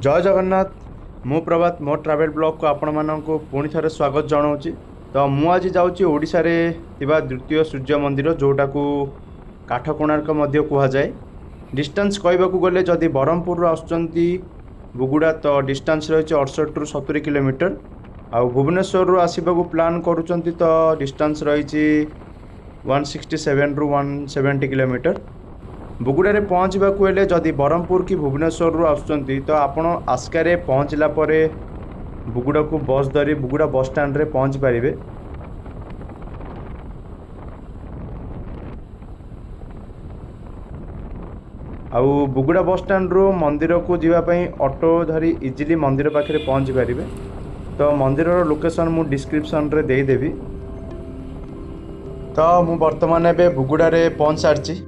जय जगन्नाथ। मु प्रभात मो ट्रावेल ब्लॉग को आपण मानक पुणी थे स्वागत जनाऊँगी। तो मु आज जाऊँगी ओडिशा रे थिबा द्वितीय सूर्य मंदिर जोटा को काठ कोणार्क मध्य कहुए। डिस्टेंस कहवाक गले जदि ब्रह्मपुर आसुँच बुगुड़ा तो डिस्टेंस रही 68 रु 70 किलोमीटर। आ भुवनेश्वर आसवाक प्लां करुँच तो डिस्टेंस रही 167 रु 170 किलोमीटर। बुगुड़े पहुँचवाक हेले जदि ब्रह्मपुर कि भुवनेश्वर आसुँच तो आपण आस्कारे पहुँचला परे बुगुड़ा को बस धरी बुगुड़ा बस स्टैंड रे पहुँच पारे। आउ बुगुड़ा बस स्टैंड रू मंदिर को जीवाई ऑटो धरी इजिली मंदिर पाखे पहुँची पारे। तो मंदिर लोकेशन मु डिस्क्रिप्शन रे देदेवी। तो मु वर्तमान एबे बुगुड़ा रे पहुँच सारी।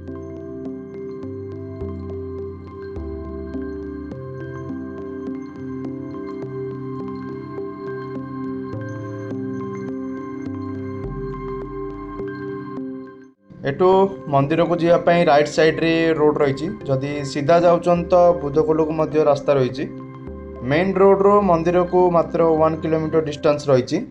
एटू मंदिर को जीवाई राइट साइड रे रोड रही। जदि सीधा जाऊन तो बुधकोल को मध्य रास्ता रही। मेन रोड रो मंदिर को मात्र 1 किलोमीटर डिस्टेंस रही।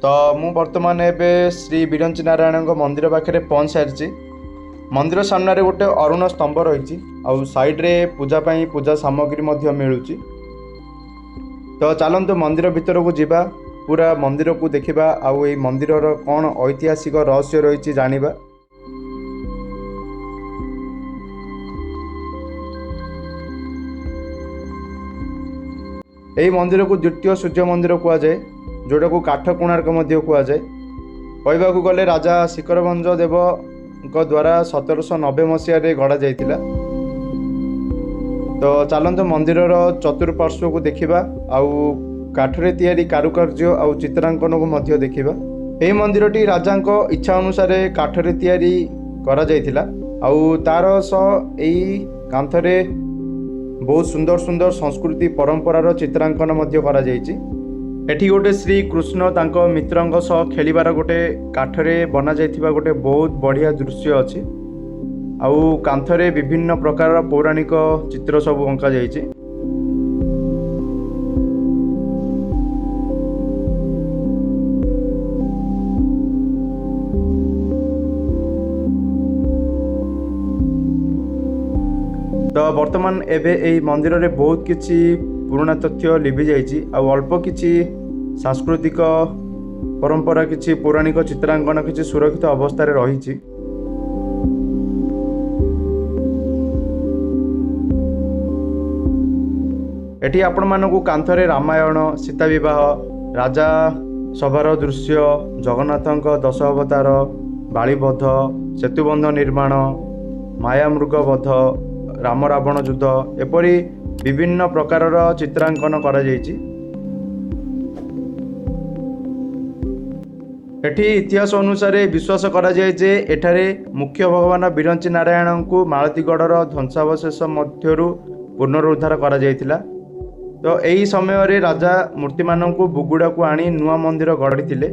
तो मु वर्तमान एबे श्री बिरंची नारायण मंदिर पाखे पहुँच सारी। मंदिर सामने गोटे अरुण स्तंभ रही। आउ साइड रे पूजा पाई पूजा सामग्री मिलूँ। तो चलतु मंदिर भीतर को जीवा, पूरा मंदिर को देखा आउ ये मंदिर कौन ऐतिहासिक रहस्य रही जानिबा। यही मंदिर को द्वितीय सूर्य मंदिर कहुए, जोटा को काठ कोणार्क कहुए। कहवाक गले राजा शिखरभंज देव द्वारा 1790 मसीह गढ़ा जाइतिला। तो चलते मंदिर चतुर्पार्श्व को देखा आउ काठरे तैयारी कारुकार्य आउ चित्रांकन को देखा। यह मंदिर टी राजा इच्छा अनुसार काठरे तैयारी करा जाइतिला। आउ तार सह यही कांथरे बहुत सुंदर सुंदर संस्कृति परंपरार चित्रांकन करा जाइछि। एठी गोटे श्री कृष्ण तांको मित्रंक सह खेलिबार गोटे काठरे बना जाइथिबा गोटे बहुत बढ़िया दृश्य अछि। आउ कांथरे विभिन्न प्रकार पौराणिक चित्र सब अंका जाइछि। तो वर्तमान एबे एई मंदिर रे बहुत किछि पुराना तथ्य लिभि जाइछि। आउ अल्प किछि सांस्कृतिक परंपरा किछि पौराणिक चित्रांकन किछि सुरक्षित अवस्था रे रहिछि। एठी आपण मानकु कांथरे रामायण, सीता विवाह, राजा सभार दृश्य, जगन्नाथଙ୍କ 10 अवतार, बालीबध, सेतुबंध निर्माण, मायामृग वध, राम रावण युद्ध एपरी विभिन्न प्रकारर चित्रांकन करा जाइछि। एठी इतिहास अनुसार विश्वास करा जाए जे एठारे मुख्य भगवान बिरंची नारायण को मालतीगढ़र ध्वंसावशेष मध्यरु पुनरुद्धार करा जाइतिला। तो यही समय रे राजा मूर्ति मानक बुगुड़ा को आनी नुआ मंदिर गढ़ी।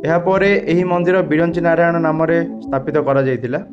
एहा परे एही मंदिर बिरंची नारायण नाम रे स्थापित करा जाइतिला।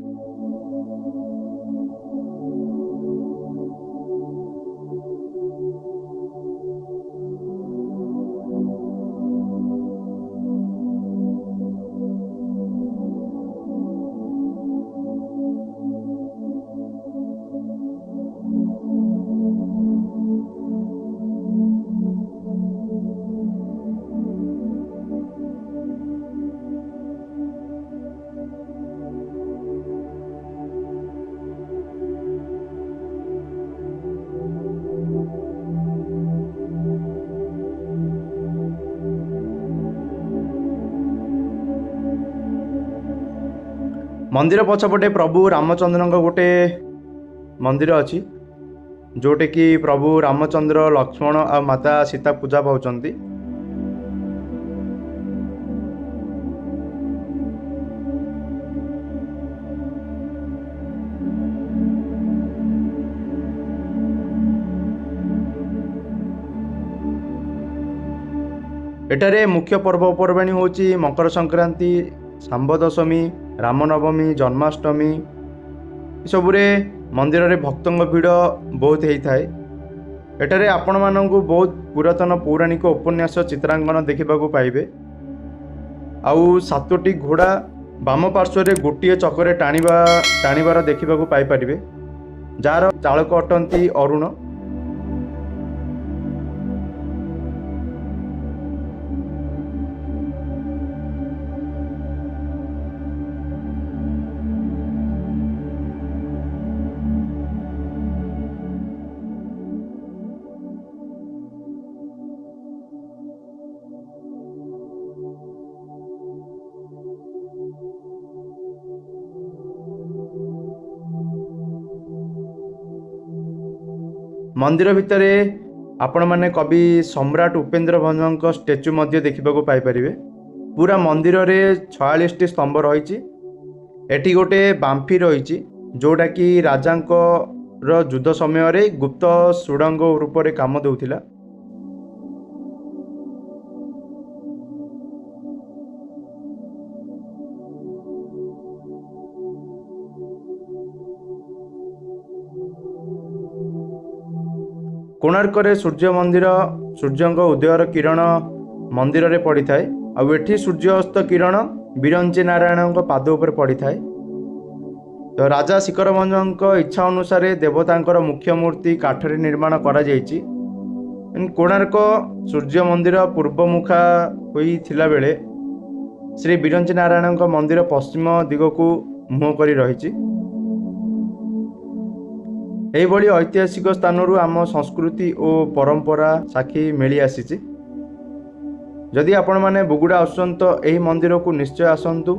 मंदिर पछपटे प्रभु रामचंद्र गोटे मंदिर अच्छी जोटे कि प्रभु रामचंद्र लक्ष्मण और माता सीता पूजा पाउछंती। एठारे मुख्य पर्वपर्वाणी होची मकर संक्रांति, सांब दशमी, रामनवमी, जन्माष्टमी सबुरे मंदिर रे भक्तों भिड़ बहुत होता है। एठारे आपण मानू बहुत पुरातन पौराणिक उपन्यास चित्रांकन देखा पाइबे। आउ 7टी घोड़ा बाम पार्श्व गोटे चक्रे टाणीबार देखा पाइपर जार चालक अटंती अरुण। मंदिर भितर आपण माने कवि सम्राट उपेन्द्र भंजक स्टेच्यू मध्य देखा पाइपर। पूरा मंदिर रे 46टी स्तंभ रही। एटी गोटे बांफी रही जोटा कि राजा युद्ध समय रे गुप्त सुड़ंग रूप में काम देउथिला। कोणार्क सूर्य मंदिर सूर्य उदयर किरण मंदिर रे पड़ी थाए। आठी सूर्यास्त किरण बिरंची नारायण पाद उपर पड़ी थाए। तो राजा शिखर भंजक इच्छा अनुसार देवतांकर मुख्य मूर्ति काठरे निर्माण करा जायछि। कोणार्क सूर्य मंदिर पूर्वमुखा होई थिला बेले श्री बिरंची नारायण मंदिर पश्चिम दिग को मुह करी रहिछि। एहिभଳି ऐतिहासिक स्थानरू आम संस्कृति और परंपरा साक्षी मिली आसी। जदि आपण माने बुगुड़ा आसुंत एही मंदिर को निश्चय आसंतु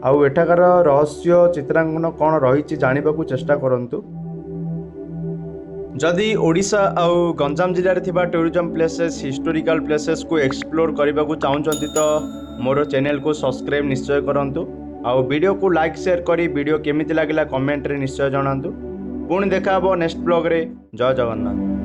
आउ एठाकार रहस्य चित्रांकन कौन रही जानिबाकू चेष्टा करंतु। जदि ओडिशा आउ गंजाम जिले में थिबा टूरिज्म प्लेसेस हिस्टोरिकल प्लेसेस को एक्सप्लोर करने को चाहते तो मोर चैनल को सब्सक्राइब निश्चय करंतु। आउ वीडियो को लाइक शेयर करी वीडियो केमिति लागिला कमेंट रे निश्चय जणांतु। पुणी देखा नेक्स्ट ब्लॉग रे। जय जगन्नाथ।